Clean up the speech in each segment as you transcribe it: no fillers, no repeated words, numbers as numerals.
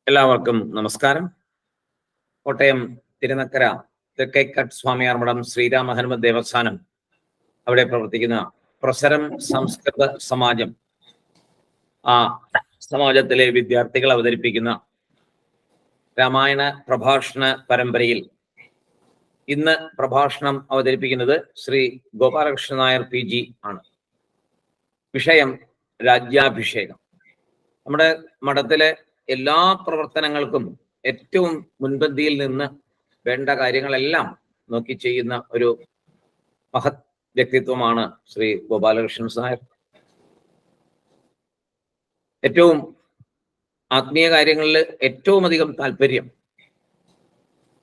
എല്ലാവർക്കും നമസ്കാരം. കോട്ടയം തിരുനക്കര തെക്കേക്കട്ട് സ്വാമിയാർമഠം ശ്രീരാമ ഹനുമത് ദേവസ്ഥാനം അവിടെ പ്രവർത്തിക്കുന്ന പ്രസരം സംസ്കൃത സമാജം, ആ സമാജത്തിലെ വിദ്യാർത്ഥികൾ അവതരിപ്പിക്കുന്ന രാമായണ പ്രഭാഷണ പരമ്പരയിൽ ഇന്ന് പ്രഭാഷണം അവതരിപ്പിക്കുന്നത് ശ്രീ ഗോപാലകൃഷ്ണൻ നായർ PG ആണ്. വിഷയം രാജ്യാഭിഷേകം. നമ്മുടെ മഠത്തിലെ എല്ലാ പ്രവർത്തനങ്ങൾക്കും ഏറ്റവും മുൻപന്തിയിൽ നിന്ന് വേണ്ട കാര്യങ്ങളെല്ലാം നോക്കി ചെയ്യുന്ന ഒരു മഹത് വ്യക്തിത്വമാണ് ശ്രീ ഗോപാലകൃഷ്ണൻ നായർ. ഏറ്റവും ആത്മീയ കാര്യങ്ങളിൽ ഏറ്റവും അധികം താല്പര്യം,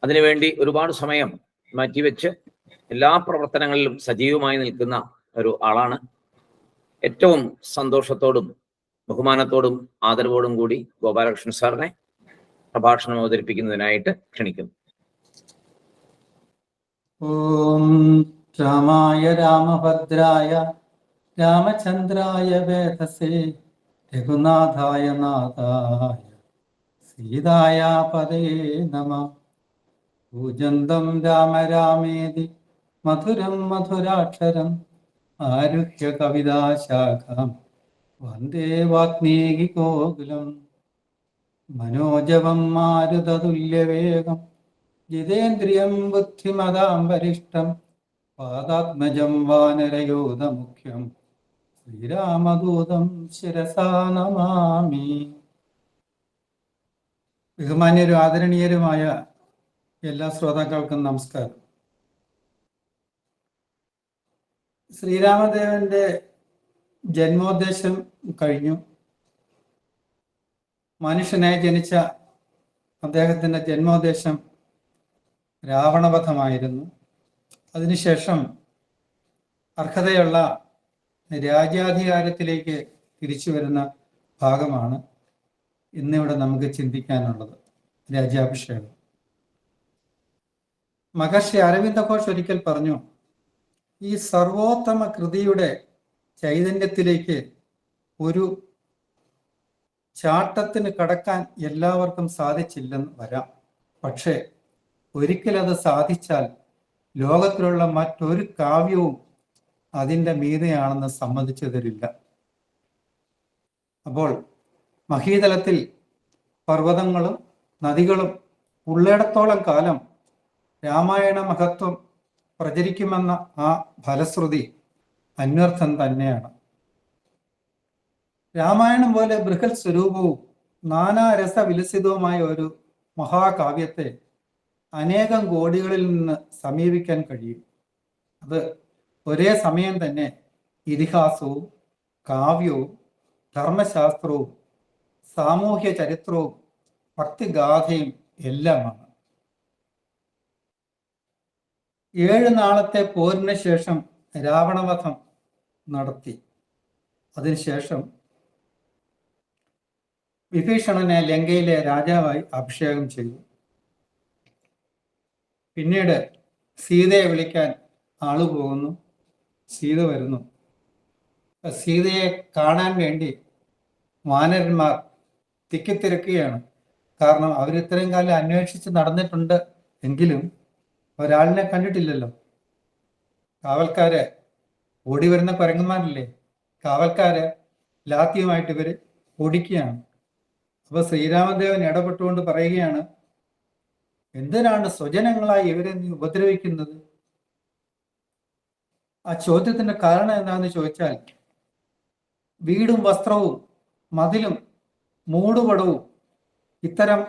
അതിനുവേണ്ടി ഒരുപാട് സമയം മാറ്റിവെച്ച് എല്ലാ പ്രവർത്തനങ്ങളിലും സജീവമായി നിൽക്കുന്ന ഒരു ആളാണ്. ഏറ്റവും സന്തോഷത്തോടും ബഹുമാനത്തോടും ആദരവോടും കൂടി ഗോപാലകൃഷ്ണൻ സാറിനെ പ്രഭാഷണം അവതരിപ്പിക്കുന്നതിനായിട്ട് ക്ഷണിക്കുന്നു. ഓം രാമായ രാമഭദ്രായ രാമചന്ദ്രായ വേദസേ രഘുനാഥായ നാഥായ സീതായ പദയേ നമഃ. പൂജന്തം രാമ രാമേതി മധുരം മധുരാക്ഷരം ആരുഹ്യ കവിതാശാഖാം വന്ദേ വാത്മീകി ഗോകുലം. മനോജവം മാരുതതുല്യവേഗം ജിതേന്ദ്രിയം ബുദ്ധിമതാം വരിഷ്ഠം പാദാത്മജം വാനരയോധമുഖ്യം ശ്രീരാമദൂതം ശിരസാ നമാമി. ബഹുമാന്യരും ആദരണീയരുമായ എല്ലാ ശ്രോതാക്കൾക്കും നമസ്കാരം. ശ്രീരാമദേവന്റെ ജന്മോദ്ദേശം കഴിഞ്ഞു. മനുഷ്യനായി ജനിച്ച അദ്ദേഹത്തിൻ്റെ ജന്മോദ്ദേശം രാവണവധമായിരുന്നു. അതിനുശേഷം അർഹതയുള്ള രാജ്യാധികാരത്തിലേക്ക് തിരിച്ചു വരുന്ന ഭാഗമാണ് ഇന്നിവിടെ നമുക്ക് ചിന്തിക്കാനുള്ളത്, രാജ്യാഭിഷേകം. മഹർഷി അരവിന്ദ ഘോഷ് ഒരിക്കൽ പറഞ്ഞു, ഈ സർവോത്തമ കൃതിയുടെ ചൈതന്യത്തിലേക്ക് ഒരു ചാട്ടത്തിന് കടക്കാൻ എല്ലാവർക്കും സാധിച്ചില്ലെന്ന് വരാം. പക്ഷേ ഒരിക്കലത് സാധിച്ചാൽ ലോകത്തിലുള്ള മറ്റൊരു കാവ്യവും അതിൻ്റെ മീതെയാണെന്ന് സമ്മതിച്ചു തരില്ല. അപ്പോൾ മഹീതലത്തിൽ പർവ്വതങ്ങളും നദികളും ഉള്ളിടത്തോളം കാലം രാമായണ മഹത്വം പ്രചരിക്കുമെന്ന ആ ഫലശ്രുതി അന്വർത്ഥം തന്നെയാണ്. രാമായണം പോലെ ബൃഹത് സ്വരൂപവും നാനാരസ വിലസിതവുമായ ഒരു മഹാകാവ്യത്തെ അനേകം കോടികളിൽ നിന്ന് സമീപിക്കാൻ കഴിയും. അത് ഒരേ സമയം തന്നെ ഇതിഹാസവും കാവ്യവും ധർമ്മശാസ്ത്രവും സാമൂഹ്യ ചരിത്രവും ഭക്തിഗാഥയും എല്ലാമാണ്. 7 നാളത്തെ പോരിന് ശേഷം രാവണവധം നടത്തി. അതിനുശേഷം വിഭീഷണനെ ലങ്കയിലെ രാജാവായി അഭിഷേകം ചെയ്തു. പിന്നീട് സീതയെ വിളിക്കാൻ ആള് പോകുന്നു. സീത വരുന്നു. സീതയെ കാണാൻ വേണ്ടി വാനരന്മാർ തിക്കിത്തിരക്കുകയാണ്. കാരണം അവരിത്രയും കാലം അന്വേഷിച്ച് നടന്നിട്ടുണ്ട് എങ്കിലും ഒരാളിനെ കണ്ടിട്ടില്ലല്ലോ. കാവൽക്കാര് ഓടി വരുന്ന കുരങ്ങന്മാരില്ലേ, കാവൽക്കാര് ലാത്തിയുമായിട്ട് ഇവര് ഓടിക്കുകയാണ്. അപ്പൊ ശ്രീരാമദേവൻ ഇടപെട്ടുകൊണ്ട് പറയുകയാണ്, എന്തിനാണ് സ്വജനങ്ങളായി ഇവരെ നീ ഉപദ്രവിക്കുന്നത്? ആ ചോദ്യത്തിന്റെ കാരണം എന്താണെന്ന് ചോദിച്ചാൽ, വീടും വസ്ത്രവും മതിലും മൂടുപടവും ഇത്തരം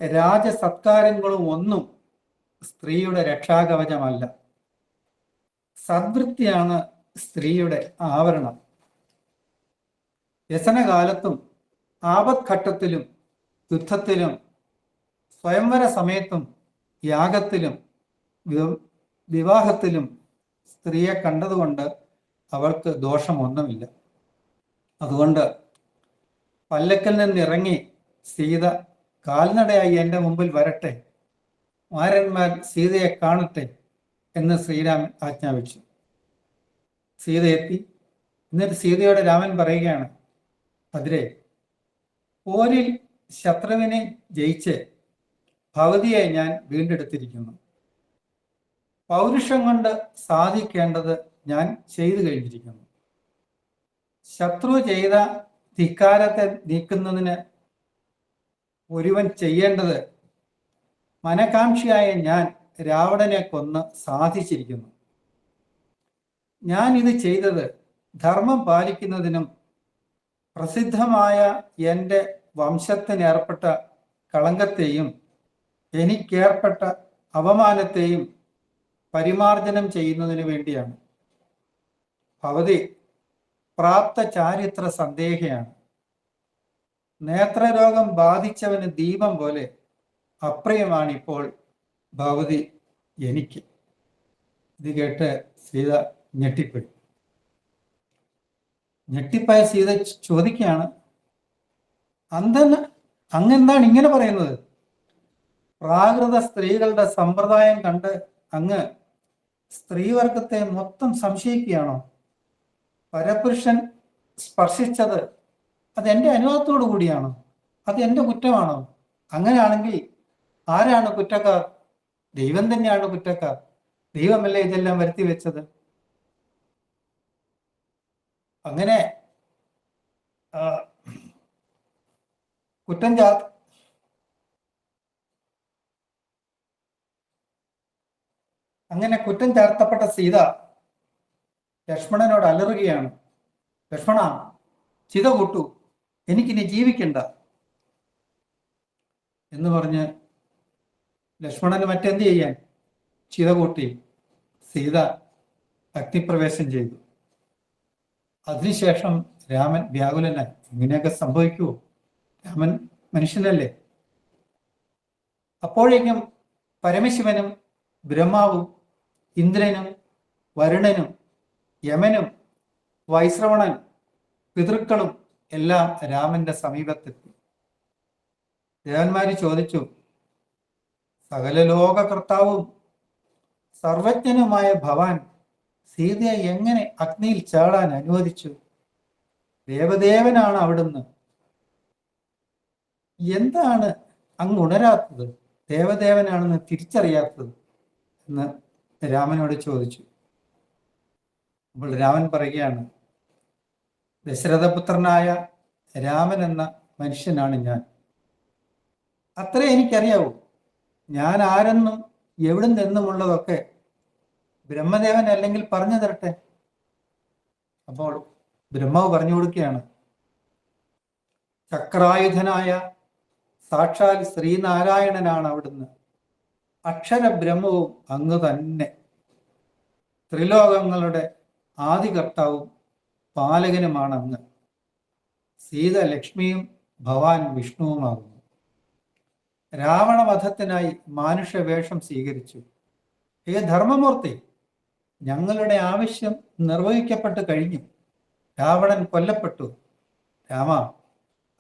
രാജസത്കാരങ്ങളും ഒന്നും സ്ത്രീയുടെ രക്ഷാകവചമല്ല. സദ്വൃത്തിയാണ് സ്ത്രീയുടെ ആവരണം. വ്യസനകാലത്തും ആപത്ഘട്ടത്തിലും യുദ്ധത്തിലും സ്വയംവര സമയത്തും യാഗത്തിലും വിവാഹത്തിലും സ്ത്രീയെ കണ്ടതുകൊണ്ട് അവൾക്ക് ദോഷമൊന്നുമില്ല. അതുകൊണ്ട് പല്ലക്കിൽ നിന്നിറങ്ങി സീത കാൽനടയായി എൻ്റെ മുമ്പിൽ വരട്ടെ, വാരന്മാർ സീതയെ കാണട്ടെ എന്ന് ശ്രീരാമൻ ആജ്ഞാപിച്ചു. സീത എത്തി. എന്നിട്ട് സീതയോട് രാമൻ പറയുകയാണ്, അതിരെ പോരിൽ ശത്രുവിനെ ജയിച്ച് ഭവതിയെ ഞാൻ വീണ്ടെടുത്തിരിക്കുന്നു. പൗരുഷം കൊണ്ട് സാധിക്കേണ്ടത് ഞാൻ ചെയ്തു കഴിഞ്ഞിരിക്കുന്നു. ശത്രു ചെയ്ത ധിക്കാരത്തെ നീക്കുന്നതിന് ഒരുവൻ ചെയ്യേണ്ടത് മനകാംക്ഷിയായ ഞാൻ രാവണനെ കൊന്ന് സാധിച്ചിരിക്കുന്നു. ഞാൻ ഇത് ചെയ്തത് ധർമ്മം പാലിക്കുന്നതിനും പ്രസിദ്ധമായ എൻ്റെ വംശത്തിനേർപ്പെട്ട കളങ്കത്തെയും എനിക്കേർപ്പെട്ട അവമാനത്തെയും പരിമാർജനം ചെയ്യുന്നതിന് വേണ്ടിയാണ്. ഭവതി പ്രാപ്ത ചാരിത്ര സന്ദേഹയാണ്. നേത്രരോഗം ബാധിച്ചവന് ദീപം പോലെ അപ്രിയമാണിപ്പോൾ ഭവതി എനിക്ക്. ഇത് കേട്ട് സീത ഞെട്ടിപ്പോയി. ഞെട്ടിപ്പോയ സീത ചോദിക്കുകയാണ്, അങ്ങെന്താണ് ഇങ്ങനെ പറയുന്നത്? പ്രാകൃത സ്ത്രീകളുടെ സമ്പ്രദായം കണ്ട് അങ്ങ് സ്ത്രീവർഗത്തെ മൊത്തം സംശയിക്കുകയാണോ? പരപുരുഷൻ സ്പർശിച്ചത് അത് എൻ്റെ അനുവാദത്തോടു കൂടിയാണോ? അത് എൻ്റെ കുറ്റമാണോ? അങ്ങനെയാണെങ്കിൽ ആരാണ് കുറ്റക്കാർ? ദൈവം തന്നെയാണ് കുറ്റക്കാർ. ദൈവമല്ലേ ഇതെല്ലാം വരുത്തി വെച്ചത്? അങ്ങനെ കുറ്റം ചാർത്തപ്പെട്ട സീത ലക്ഷ്മണനോട് അലറുകയാണ്. ലക്ഷ്മണ, ചിത കൂട്ടു, എനിക്കിനി ജീവിക്കണ്ട എന്ന് പറഞ്ഞ് ലക്ഷ്മണന് മറ്റെന്ത് ചെയ്യാൻ? ചിത കൂട്ടി സീത അഗ്നിപ്രവേശം ചെയ്തു. അതിനുശേഷം രാമൻ വ്യാകുലനായി. ഇങ്ങനെയൊക്കെ സംഭവിക്കുമോ? രാമൻ മനുഷ്യനല്ലേ? അപ്പോഴേക്കും പരമശിവനും ബ്രഹ്മാവും ഇന്ദ്രനും വരുണനും യമനും വൈശ്രവണൻ പിതൃക്കളും എല്ലാം രാമന്റെ സമീപത്തെത്തി. ദേവന്മാര് ചോദിച്ചു, സകല ലോകകർത്താവും സർവജ്ഞനുമായ ഭവാൻ സീതയെ എങ്ങനെ അഗ്നിയിൽ ചാടാൻ അനുവദിച്ചു? ദേവദേവനാണ് അവിടുന്ന്. എന്താണ് അങ്ങ് ഉണരാത്തത്? ദേവദേവനാണെന്ന് തിരിച്ചറിയാത്തത് എന്ന് രാമനോട് ചോദിച്ചു. അപ്പോൾ രാമൻ പറയുകയാണ്, ദശരഥപുത്രനായ രാമൻ എന്ന മനുഷ്യനാണ് ഞാൻ. അത്രേ എനിക്കറിയാവൂ. ഞാൻ ആരെന്നും എവിടെ നിന്നുമുള്ളതൊക്കെ ബ്രഹ്മദേവൻ അല്ലെങ്കിൽ പറഞ്ഞു തരട്ടെ. അപ്പോൾ ബ്രഹ്മാവ് പറഞ്ഞു കൊടുക്കുകയാണ്, ചക്രായുധനായ സാക്ഷാൽ ശ്രീനാരായണനാണ് അവിടുന്ന്. അക്ഷരബ്രഹ്മവും അങ്ങ് തന്നെ. ത്രിലോകങ്ങളുടെ ആദികർത്താവും പാലകനുമാണ് അങ്ങ്. സീത ലക്ഷ്മിയും ഭവാൻ വിഷ്ണുവുമാകുന്നു. രാവണവധത്തിനായി മാനുഷവേഷം സ്വീകരിച്ചു. ഹേ ധർമ്മമൂർത്തി, ഞങ്ങളുടെ ആവശ്യം നിർവഹിക്കപ്പെട്ടു കഴിഞ്ഞു. രാവണൻ കൊല്ലപ്പെട്ടു. രാമ,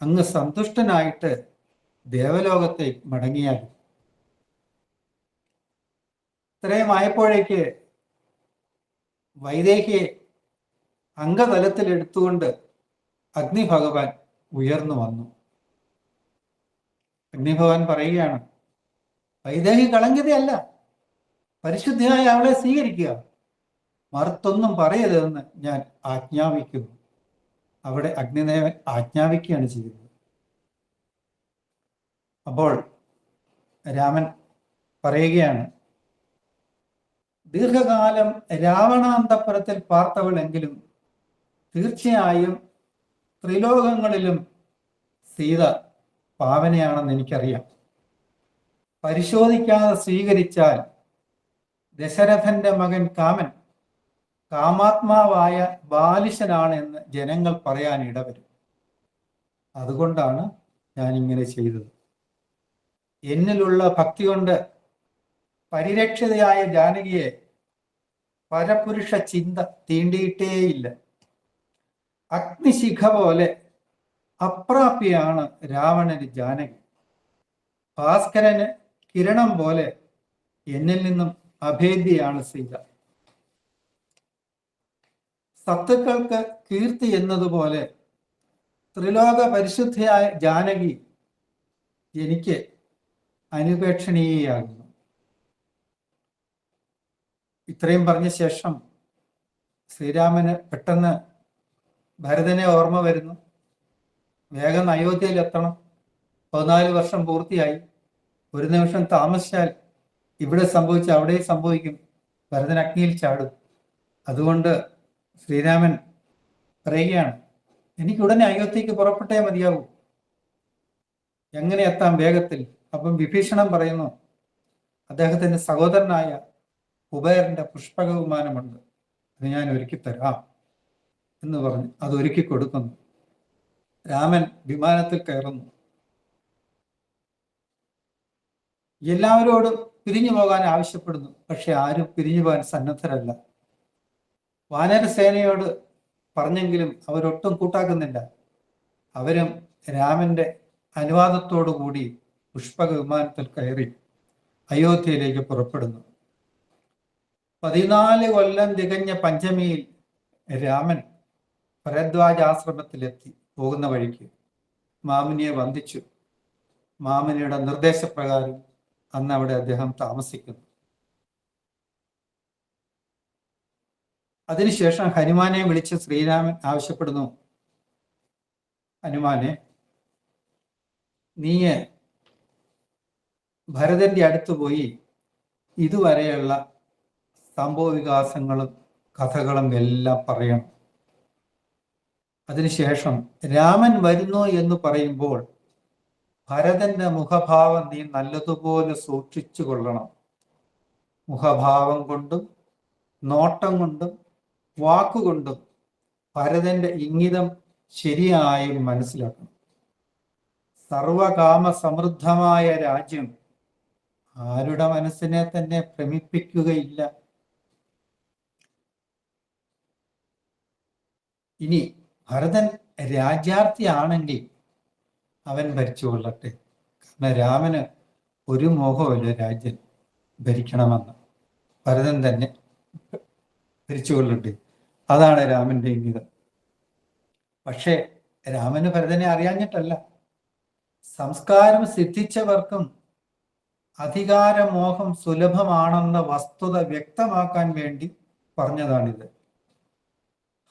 അങ്ങ് സന്തുഷ്ടനായിട്ട് ദേവലോകത്തേക്ക് മടങ്ങിയാൽ. ഇത്രയും ആയപ്പോഴേക്ക് വൈദേഹിയെ അംഗതലത്തിൽ എടുത്തുകൊണ്ട് അഗ്നിഭഗവാൻ ഉയർന്നു വന്നു. അഗ്നിഭഗവാൻ പറയുകയാണ്, വൈദേഹി കളങ്കിതയല്ല, പരിശുദ്ധിയായ അവളെ സ്വീകരിക്കുക. മറുത്തൊന്നും പറയരുതെന്ന് ഞാൻ ആജ്ഞാപിക്കുന്നു. അവിടെ അഗ്നിദേവൻ ആജ്ഞാപിക്കുകയാണ് ചെയ്യുന്നത്. അപ്പോൾ രാമൻ പറയുകയാണ്, ദീർഘകാലം രാവണാന്തപുരത്തിൽ പാർത്തവളെങ്കിലും തീർച്ചയായും ത്രിലോകങ്ങളിലും സീത പാവനയാണെന്ന് എനിക്കറിയാം. പരിശോധിക്കാതെ സ്വീകരിച്ചാൽ ദശരഥന്റെ മകൻ കാമൻ കാമാത്മാവായ ബാലിശനാണ് എന്ന് ജനങ്ങൾ പറയാൻ ഇടവരും. അതുകൊണ്ടാണ് ഞാൻ ഇങ്ങനെ ചെയ്തത്. എന്നിലുള്ള ഭക്തി കൊണ്ട് പരിരക്ഷിതയായ ജാനകിയെ പരപുരുഷ ചിന്ത തീണ്ടിയിട്ടേയില്ല. അഗ്നിശിഖ പോലെ അപ്രാപ്യയാണ് രാവണന് ജാനകി. ഭാസ്കരന് കിരണം പോലെ എന്നിൽ നിന്നും അഭേദ്യയാണ് സീത. സത്തുക്കൾക്ക് കീർത്തി എന്നതുപോലെ ത്രിലോക പരിശുദ്ധയായ ജാനകി എനിക്ക് അനുപേക്ഷണീയയാകുന്നു. ഇത്രയും പറഞ്ഞ ശേഷം ശ്രീരാമന് പെട്ടെന്ന് ഭരതനെ ഓർമ്മ വരുന്നു. വേഗം അയോധ്യയിലെത്തണം, 14 വർഷം പൂർത്തിയായി, ഒരു നിമിഷം താമസിച്ചാൽ ഇവിടെ സംഭവിച്ച അവിടെയും സംഭവിക്കും, ഭരതൻ അഗ്നിയിൽ ചാടും. അതുകൊണ്ട് ശ്രീരാമൻ പറയുകയാണ്, എനിക്ക് ഉടനെ അയോധ്യക്ക് പുറപ്പെട്ടേ മതിയാവൂ, എങ്ങനെ എത്താം വേഗത്തിൽ? അപ്പം വിഭീഷണൻ പറയുന്നു, അദ്ദേഹത്തിന്റെ സഹോദരനായ കുബേരന്റെ പുഷ്പക വിമാനമുണ്ട്, അത് ഞാൻ ഒരുക്കി തരാം എന്ന് പറഞ്ഞ് അത് ഒരുക്കി കൊടുക്കുന്നു. രാമൻ വിമാനത്തിൽ കയറുന്നു. എല്ലാവരോടും പിരിഞ്ഞു പോകാൻ ആവശ്യപ്പെടുന്നു, പക്ഷെ ആരും പിരിഞ്ഞു പോകാൻ സന്നദ്ധരല്ല. വാനരസേനയോട് പറഞ്ഞെങ്കിലും അവരൊട്ടും കൂട്ടാക്കുന്നില്ല. അവരും രാമന്റെ അനുവാദത്തോടു കൂടി പുഷ്പക വിമാനത്തിൽ കയറി അയോധ്യയിലേക്ക് പുറപ്പെടുന്നു. 14 കൊല്ലം തികഞ്ഞ പഞ്ചമിയിൽ രാമൻ ഭരദ്വാജാശ്രമത്തിലെത്തി. പോകുന്ന വഴിക്ക് മാമുനിയെ വന്ദിച്ചു. മാമുനിയുടെ നിർദ്ദേശപ്രകാരം അന്ന് അവിടെ അദ്ദേഹം താമസിക്കുന്നു. അതിനുശേഷം ഹനുമാനെ വിളിച്ച് ശ്രീരാമൻ ആവശ്യപ്പെടുന്നു, ഹനുമാനെ, നീ ഭരതന്റെ അടുത്ത് പോയി ഇതുവരെയുള്ള സംഭവ വികാസങ്ങളും കഥകളും എല്ലാം പറയണം. അതിനുശേഷം രാമൻ വരുന്നു എന്ന് പറയുമ്പോൾ ഭരതന്റെ മുഖഭാവം നീ നല്ലതുപോലെ സൂക്ഷിച്ചു കൊള്ളണം. മുഖഭാവം കൊണ്ടും നോട്ടം കൊണ്ടും വാക്കുകൊണ്ടും ഭരതന്റെ ഇംഗിതം ശരിയായും മനസ്സിലാക്കണം. സർവകാമ സമൃദ്ധമായ രാജ്യം ആരുടെ മനസ്സിനെ തന്നെ ഭ്രമിപ്പിക്കുകയില്ല. ഇനി ഭരതൻ രാജ്യാർത്ഥിയാണെങ്കിൽ അവൻ ഭരിച്ചുകൊള്ളട്ടെ. കാരണം രാമന് ഒരു മോഹമില്ല രാജ്യം ഭരിക്കണമെന്ന്. ഭരതൻ തന്നെ ഭരിച്ചുകൊള്ളട്ടെ, അതാണ് രാമന്റെ ഇംഗിതം. പക്ഷേ രാമന് ഭരതനെ അറിയാഞ്ഞിട്ടല്ല, സംസ്കാരം സിദ്ധിച്ചവർക്കും അധികാരമോഹം സുലഭമാണെന്ന വസ്തുത വ്യക്തമാക്കാൻ വേണ്ടി പറഞ്ഞതാണിത്.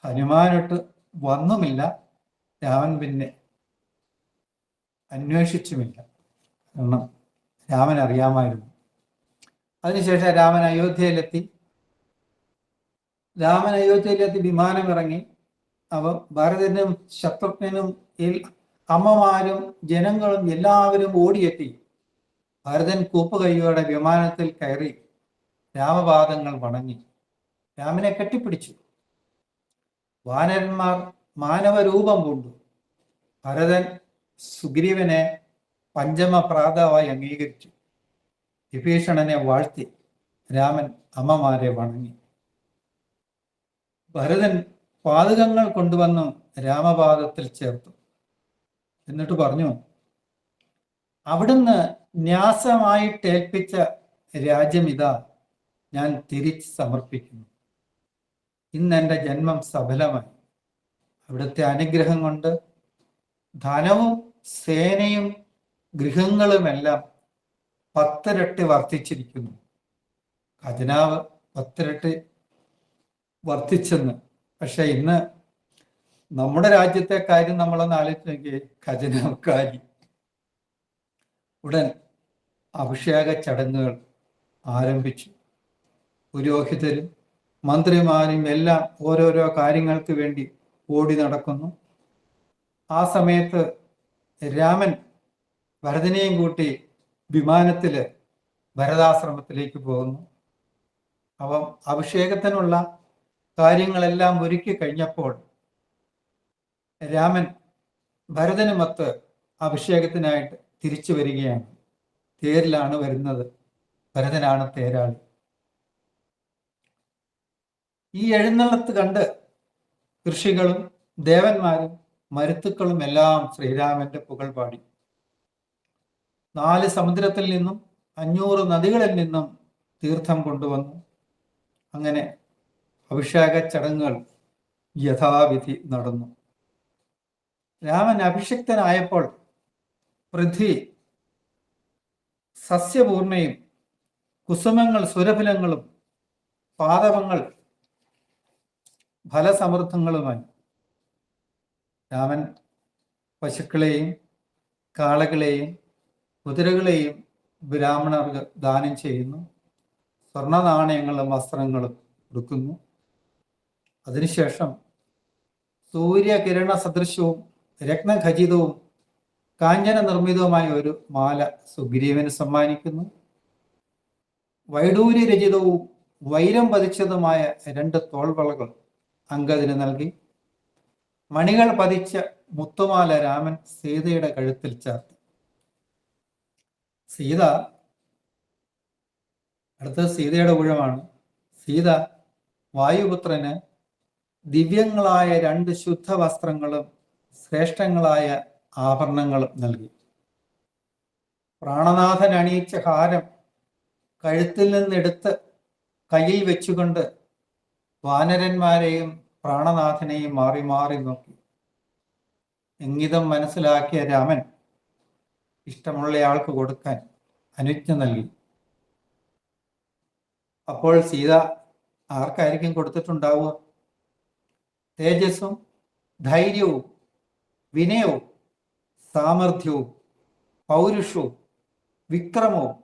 ഹനുമാനൊട്ട് വന്നുമില്ല, രാമൻ പിന്നെ അന്വേഷിച്ചുമില്ല. കാരണം രാമൻ അറിയാമായിരുന്നു. അതിനുശേഷം രാമൻ അയോധ്യയിലെത്തി. വിമാനം ഇറങ്ങി. അവ ഭരതനും ശത്രുഘ്നനും അമ്മമാരും ജനങ്ങളും എല്ലാവരും ഓടിയെത്തി. ഭരതൻ കൂപ്പുകൈയോടെ വിമാനത്തിൽ കയറി രാമപാദങ്ങൾ വണങ്ങി രാമനെ കെട്ടിപ്പിടിച്ചു. വാനരന്മാർ മാനവരൂപം കൊണ്ടു. ഭരതൻ സുഗ്രീവനെ പഞ്ചമ പ്രാതാവായി അംഗീകരിച്ചു. വിഭീഷണനെ വാഴ്ത്തി. രാമൻ അമ്മമാരെ വണങ്ങി. ഭരതൻ പാതകങ്ങൾ കൊണ്ടുവന്നു രാമപാദത്തിൽ ചേർത്തു. എന്നിട്ട് പറഞ്ഞു, അവിടുന്ന് ന്യാസമായിട്ടേൽപ്പിച്ച രാജ്യമിതാ ഞാൻ തിരിച്ച് സമർപ്പിക്കുന്നു. ഇന്ന് എൻ്റെ ജന്മം സഫലമായി. അവിടുത്തെ അനുഗ്രഹം കൊണ്ട് ധനവും സേനയും ഗൃഹങ്ങളുമെല്ലാം 10 ഇരട്ടി വർദ്ധിച്ചിരിക്കുന്നു. ഖജനാവ് 10 ഇരട്ടി വർദ്ധിച്ചെന്ന്. പക്ഷെ ഇന്ന് നമ്മുടെ രാജ്യത്തെ കാര്യം നമ്മളൊന്ന് ആലോചിച്ച് നോക്കിയേ. ഖജനാവ്ക്കാരി. ഉടൻ അഭിഷേക ചടങ്ങുകൾ ആരംഭിച്ചു. പുരോഹിതരും മന്ത്രിമാരും എല്ലാം ഓരോരോ കാര്യങ്ങൾക്ക് വേണ്ടി ഓടി നടക്കുന്നു. ആ സമയത്ത് രാമൻ ഭരതനെയും കൂട്ടി വിമാനത്തില് ഭരതാശ്രമത്തിലേക്ക് പോകുന്നു. അവൻ അഭിഷേകത്തിനുള്ള കാര്യങ്ങളെല്ലാം ഒരുക്കി കഴിഞ്ഞപ്പോൾ രാമൻ ഭരതനുമൊത്ത് അഭിഷേകത്തിനായിട്ട് തിരിച്ചു വരികയാണ്. തേരിലാണ് വരുന്നത്. ഭരതനാണ് തേരാളി. ഈ എഴുന്നള്ളത്ത് കണ്ട് ഋഷികളും ദേവന്മാരും മരുത്തുക്കളും എല്ലാം ശ്രീരാമന്റെ പുകഴ് പാടി. 4 സമുദ്രത്തിൽ നിന്നും 500 നദികളിൽ നിന്നും തീർത്ഥം കൊണ്ടുവന്നു. അങ്ങനെ അഭിഷേക ചടങ്ങുകൾ യഥാവിധി നടന്നു. രാമൻ അഭിഷിക്തനായപ്പോൾ പൃഥ്വി സസ്യപൂർണയും കുസുമങ്ങൾ സുരഭിലങ്ങളും പാദവങ്ങൾ ഫലസമൃദ്ധങ്ങളുമായി. രാമൻ പശുക്കളെയും കാളകളെയും കുതിരകളെയും ബ്രാഹ്മണർക്ക് ദാനം ചെയ്യുന്നു. സ്വർണ്ണ നാണയങ്ങളും വസ്ത്രങ്ങളും കൊടുക്കുന്നു. അതിനുശേഷം സൂര്യകിരണ സദൃശവും രത്നഖചിതവും കാഞ്ചന നിർമ്മിതവുമായ ഒരു മാല സുഗ്രീവന് സമ്മാനിക്കുന്നു. വൈഡൂര്യ രചിതവും വൈരം പതിച്ചതുമായ 2 തോൾവളകൾ അംഗദിന് നൽകി. മണികൾ പതിച്ച മുത്തുമാല രാമൻ സീതയുടെ കഴുത്തിൽ ചാർത്തി. അടുത്തത് സീതയുടെ ഊഴമാണ്. സീത വായുപുത്രന് ദിവ്യങ്ങളായ 2 ശുദ്ധ വസ്ത്രങ്ങളും ശ്രേഷ്ഠങ്ങളായ ആഭരണങ്ങളും നൽകി. പ്രാണനാഥൻ അണിയിച്ച ഹാരം കഴുത്തിൽ നിന്നെടുത്ത് കയ്യിൽ വെച്ചുകൊണ്ട് വാനരന്മാരെയും പ്രാണനാഥനെയും മാറി മാറി നോക്കി. ഇംഗിതം മനസ്സിലാക്കിയ രാമൻ ഇഷ്ടമുള്ളയാൾക്ക് കൊടുക്കാൻ അനുജ്ഞ നൽകി. അപ്പോൾ സീത ആർക്കായിരിക്കും കൊടുത്തിട്ടുണ്ടാവുക? തേജസ്സും ധൈര്യവും വിനയവും സാമർഥ്യവും പൗരുഷവും വിക്രമവും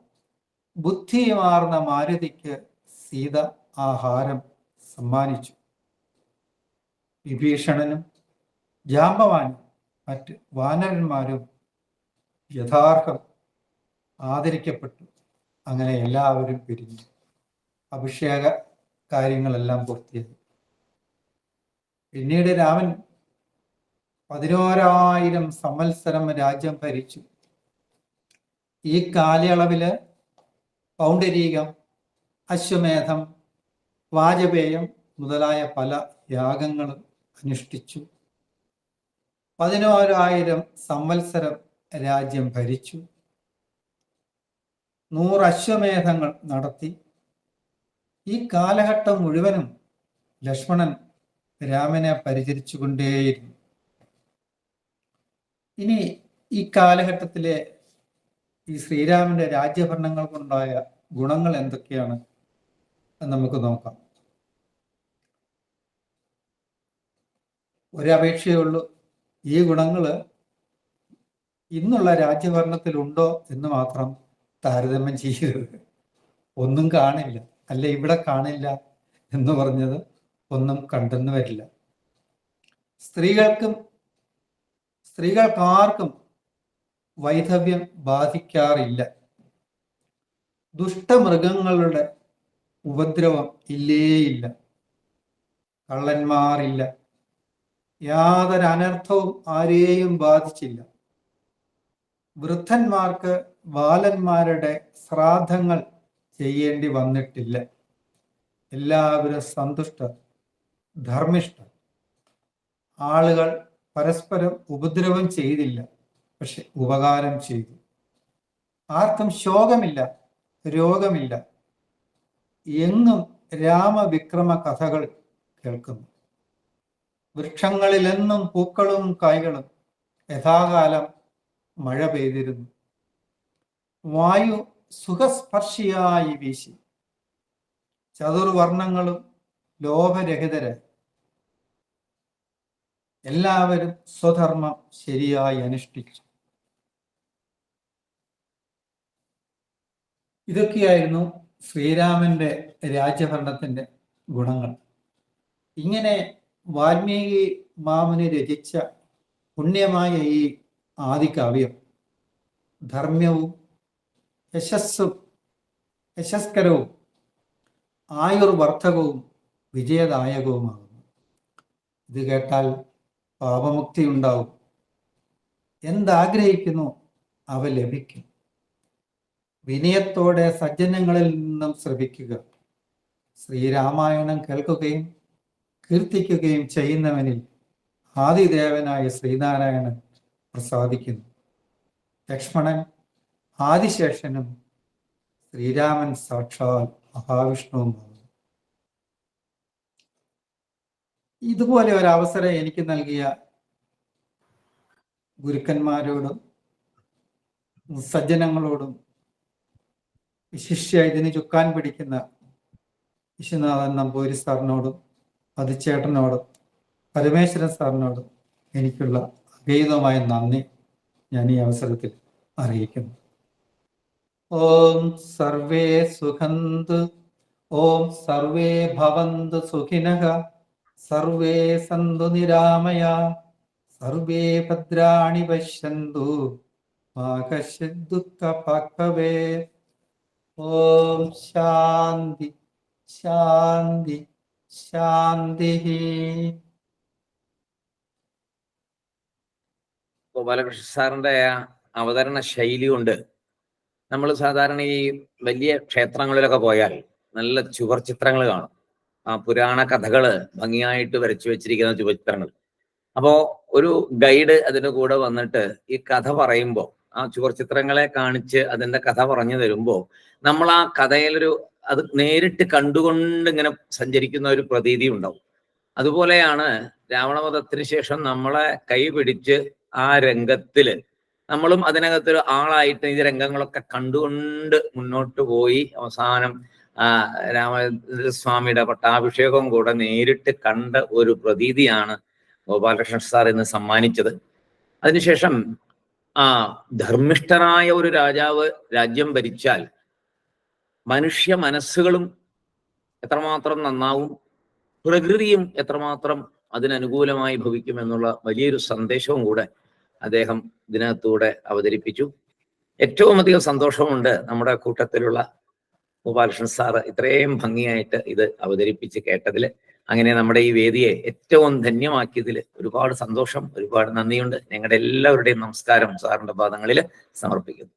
ബുദ്ധിയുമാർന്ന മാരുതിക്ക് സീത ആഹാരം സമ്മാനിച്ചു. വിഭീഷണനും ജാമ്പവാനും മറ്റ് വാനരന്മാരും യഥാർത്ഥം ആദരിക്കപ്പെട്ടു. അങ്ങനെ എല്ലാവരും പിരിഞ്ഞു. അഭിഷേക കാര്യങ്ങളെല്ലാം പൂർത്തിയായി. പിന്നീട് രാമൻ 11,000 സംവത്സരം രാജ്യം ഭരിച്ചു. ഈ കാലയളവില് പൗണ്ഡരീകം, അശ്വമേധം, വാജപേയം മുതലായ പല യാഗങ്ങളും അനുഷ്ഠിച്ചു. 11,000 സംവത്സരം രാജ്യം ഭരിച്ചു. 100 അശ്വമേധങ്ങൾ നടത്തി. ഈ കാലഘട്ടം മുഴുവനും ലക്ഷ്മണൻ രാമനെ പരിചരിച്ചു കൊണ്ടേയിരുന്നു. ഇനി ഈ കാലഘട്ടത്തിലെ ഈ ശ്രീരാമന്റെ രാജ്യഭരണങ്ങൾ കൊണ്ടായ ഗുണങ്ങൾ എന്തൊക്കെയാണ് എന്ന് നമുക്ക് നോക്കാം. ഒരപേക്ഷയേ ഉള്ളൂ. ഈ ഗുണങ്ങൾ ഇന്നുള്ള രാജ്യഭരണത്തിലുണ്ടോ എന്ന് മാത്രം താരതമ്യം ചെയ്യരുത്. ഒന്നും കാണില്ല, അല്ല ഇവിടെ കാണില്ല എന്ന് പറഞ്ഞത് ഒന്നും കണ്ടെന്ന് വരില്ല. സ്ത്രീകൾക്കാർക്കും വൈധവ്യം ബാധിക്കാറില്ല. ദുഷ്ടമൃഗങ്ങളുടെ ഉപദ്രവം ഇല്ലേയില്ല. കള്ളന്മാരില്ല. യാതൊരു അനർത്ഥവും ആരെയും ബാധിച്ചില്ല. വൃദ്ധന്മാർക്ക് ബാലന്മാരുടെ ശ്രാദ്ധങ്ങൾ ചെയ്യേണ്ടി വന്നിട്ടില്ല. എല്ലാവരും സന്തുഷ്ടർ, ധർമ്മിഷ്ഠർ. ആളുകൾ പരസ്പരം ഉപദ്രവം ചെയ്തില്ല, പക്ഷെ ഉപകാരം ചെയ്തു. ആർക്കും ശോകമില്ല, രോഗമില്ല. എങ്ങും രാമവിക്രമ കഥകൾ കേൾക്കുന്നു. വൃക്ഷങ്ങളിലെന്നും പൂക്കളും കായ്കളും. യഥാകാലം മഴ പെയ്തിരുന്നു. വായു സുഖസ്പർശിയായി വീശി. ചതുർവർണ്ണങ്ങളും ലോഭരഹിതരായി. എല്ലാവരും സ്വധർമ്മം ശരിയായി അനുഷ്ഠിച്ചു. ഇതൊക്കെയായിരുന്നു ശ്രീരാമന്റെ രാജ്യഭരണത്തിന്റെ ഗുണങ്ങൾ. ഇങ്ങനെ വാൽമീകി മാമുനി രചിച്ച പുണ്യമായ ഈ ആദികാവ്യം ധർമ്മ്യവും യശസ്കരവും ആയുർവർദ്ധകവും വിജയദായകവുമാകുന്നു. ഇത് കേട്ടാൽ പാപമുക്തി ഉണ്ടാവും. എന്താഗ്രഹിക്കുന്നു അവ ലഭിക്കും. വിനയത്തോടെ സജ്ജനങ്ങളിൽ നിന്നും ശ്രവിക്കുക. ശ്രീരാമായണം കേൾക്കുകയും കീർത്തിക്കുകയും ചെയ്യുന്നവനിൽ ആദിദേവനായ ശ്രീനാരായണൻ പ്രസാദിക്കുന്നു. ലക്ഷ്മണൻ ആദിശേഷനും ശ്രീരാമൻ സാക്ഷാൽ മഹാവിഷ്ണുവുമാണ്. ഇതുപോലെ ഒരവസരം എനിക്ക് നൽകിയ ഗുരുക്കന്മാരോടും സജ്ജനങ്ങളോടും വിശിഷ്യ ഇതിന് ചുക്കാൻ പിടിക്കുന്ന വിശ്വനാഥൻ നമ്പൂരി സാറിനോടും അതിച്ചേട്ടനോടും പരമേശ്വരൻ സാറിനോടും എനിക്കുള്ള അഗൈതമായ നന്ദി ഞാൻ ഈ അവസരത്തിൽ അറിയിക്കുന്നു. ഓം സർവേ സുഖന്തു, ഓം സർവേ ഭവന്തു സുഖിനഃ, സർവേ സന്തു നിരാമയ, സർവേ ഭദ്രാണി പശ്യന്തു മാ കശ്ചിത് ദുഃഖഭാഗ് ഭവേത്. ഓം ശാന്തി ശാന്തി ശാന്തി. ഗോപാലകൃഷ്ണ സാറിന്റെ അവതരണ ശൈലി കൊണ്ട് നമ്മൾ സാധാരണ ഈ വലിയ ക്ഷേത്രങ്ങളിലൊക്കെ പോയാൽ നല്ല ചുവർ ചിത്രങ്ങൾ കാണും. ആ പുരാണ കഥകള് ഭംഗിയായിട്ട് വരച്ചു വെച്ചിരിക്കുന്ന ചുവർ. അപ്പോ ഒരു ഗൈഡ് അതിന്റെ കൂടെ വന്നിട്ട് ഈ കഥ പറയുമ്പോൾ ആ ചുവർ ചിത്രങ്ങളെ കാണിച്ച് അതിന്റെ കഥ പറഞ്ഞു തരുമ്പോൾ നമ്മൾ ആ കഥയിലൊരു അത് നേരിട്ട് കണ്ടുകൊണ്ട് ഇങ്ങനെ സഞ്ചരിക്കുന്ന ഒരു പ്രതീതി ഉണ്ടാവും. അതുപോലെയാണ് രാവണവധത്തിന് ശേഷം നമ്മളെ കൈ പിടിച്ച് ആ രംഗത്തില് നമ്മളും അതിനകത്തൊരു ആളായിട്ട് ഈ രംഗങ്ങളൊക്കെ കണ്ടുകൊണ്ട് മുന്നോട്ട് പോയി അവസാനം രാമസ്വാമിയുടെ പട്ടാഭിഷേകം കൂടെ നേരിട്ട് കണ്ട ഒരു പ്രതീതിയാണ് ഗോപാലകൃഷ്ണൻ സാർ ഇന്ന് സമ്മാനിച്ചത്. അതിനുശേഷം ധർമ്മിഷ്ഠനായ ഒരു രാജാവ് രാജ്യം ഭരിച്ചാൽ മനുഷ്യ മനസ്സുകളും എത്രമാത്രം നന്നാവും, പ്രകൃതിയും എത്രമാത്രം അതിനനുകൂലമായി ഭവിക്കും എന്നുള്ള വലിയൊരു സന്ദേശവും കൂടെ അദ്ദേഹം ഇതിനകത്തൂടെ അവതരിപ്പിച്ചു. ഏറ്റവും അധികം സന്തോഷമുണ്ട് നമ്മുടെ കൂട്ടത്തിലുള്ള ഗോപാലകൃഷ്ണൻ സാറ് ഇത്രയും ഭംഗിയായിട്ട് ഇത് അവതരിപ്പിച്ച് കേട്ടതിൽ. അങ്ങനെ നമ്മുടെ ഈ വേദിയെ ഏറ്റവും ധന്യമാക്കിയതിൽ ഒരുപാട് സന്തോഷം, ഒരുപാട് നന്ദിയുണ്ട്. ഞങ്ങളുടെ എല്ലാവരുടെയും നമസ്കാരം സാറിന്റെ പാദങ്ങളിൽ സമർപ്പിക്കുന്നു.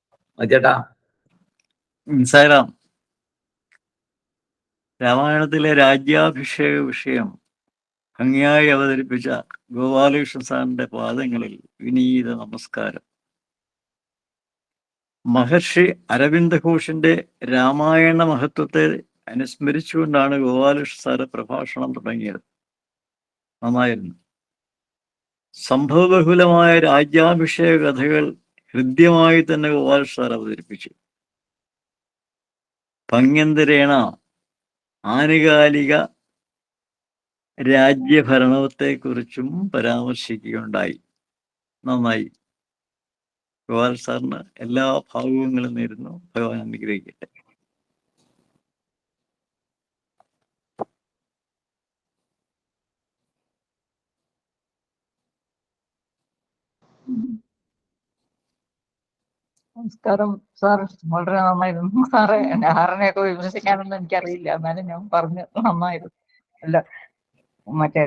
ചേട്ടാ. രാമായണത്തിലെ രാജ്യാഭിഷേക വിഷയം ഭംഗിയായി അവതരിപ്പിച്ച ഗോപാലകൃഷ്ണൻ സാറിന്റെ പാദങ്ങളിൽ വിനീത നമസ്കാരം. മഹർഷി അരവിന്ദ ഘോഷിന്റെ രാമായണ മഹത്വത്തെ അനുസ്മരിച്ചുകൊണ്ടാണ് ഗോപാലകൃഷ്ണൻ സാറ് പ്രഭാഷണം തുടങ്ങിയത്. നന്നായിരുന്നു. സംഭവബഹുലമായ രാജ്യാഭിഷേക കഥകൾ ഹൃദ്യമായി തന്നെ ഗോപാലകൃഷ്ണൻ സാർ അവതരിപ്പിച്ചു. ഭംഗ്യന്തരേണ ആനുകാലിക രാജ്യഭരണത്തെക്കുറിച്ചും പരാമർശിക്കുകയുണ്ടായി. നന്നായി. ഗോപാൽ സാറിന് എല്ലാ ഭാവുകങ്ങളും നേരുന്നു. ഭഗവാൻ അനുഗ്രഹിക്കട്ടെ. നമസ്കാരം സാർ, വളരെ നന്നായിരുന്നു സാറേ. ആറിനെയൊക്കെ വിമർശിക്കാനൊന്നും എനിക്കറിയില്ല, എന്നാലും ഞാൻ പറഞ്ഞു നന്നായിരുന്നു. അല്ല, മറ്റേ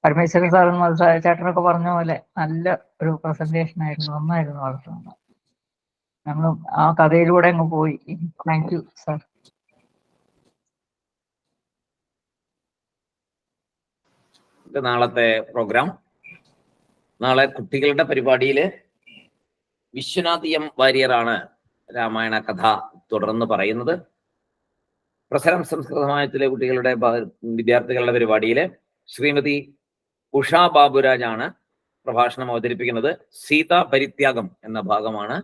പരമേശ്വരൻ സാറും ചേട്ടനൊക്കെ പറഞ്ഞ പോലെ നല്ല ഒരു പ്രസന്റേഷൻ ആയിരുന്നു. നന്നായിരുന്നു, വളരെ നന്നായി. ഞങ്ങൾ ആ കഥയിലൂടെ അങ്ങ് പോയി. Thank you sir. നാളത്തെ പ്രോഗ്രാം, നാളെ കുട്ടികളുടെ പരിപാടിയില് വിശ്വനാഥ് എം വാര്യറാണ് രാമായണ കഥ തുടർന്ന് പറയുന്നത്. പ്രസരം സംസ്കൃതമായത്തിലെ കുട്ടികളുടെ വിദ്യാർത്ഥികളുടെ പരിപാടിയില് ശ്രീമതി ഉഷാ ബാബുരാജാണ് പ്രഭാഷണം അവതരിപ്പിക്കുന്നത്. സീതാ പരിത്യാഗം എന്ന ഭാഗമാണ്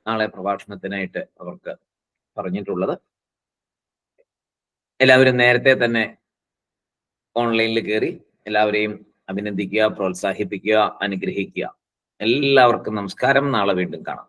നാളെ പ്രഭാഷണത്തിനായിട്ട് അവർക്ക് പറഞ്ഞിട്ടുള്ളത്. എല്ലാവരും നേരത്തെ തന്നെ ഓൺലൈനിൽ കയറി എല്ലാവരെയും അഭിനന്ദിക്കുക, പ്രോത്സാഹിപ്പിക്കുക, അനുഗ്രഹിക്കുക. എല്ലാവർക്കും നമസ്കാരം. നാളെ വീണ്ടും കാണാം.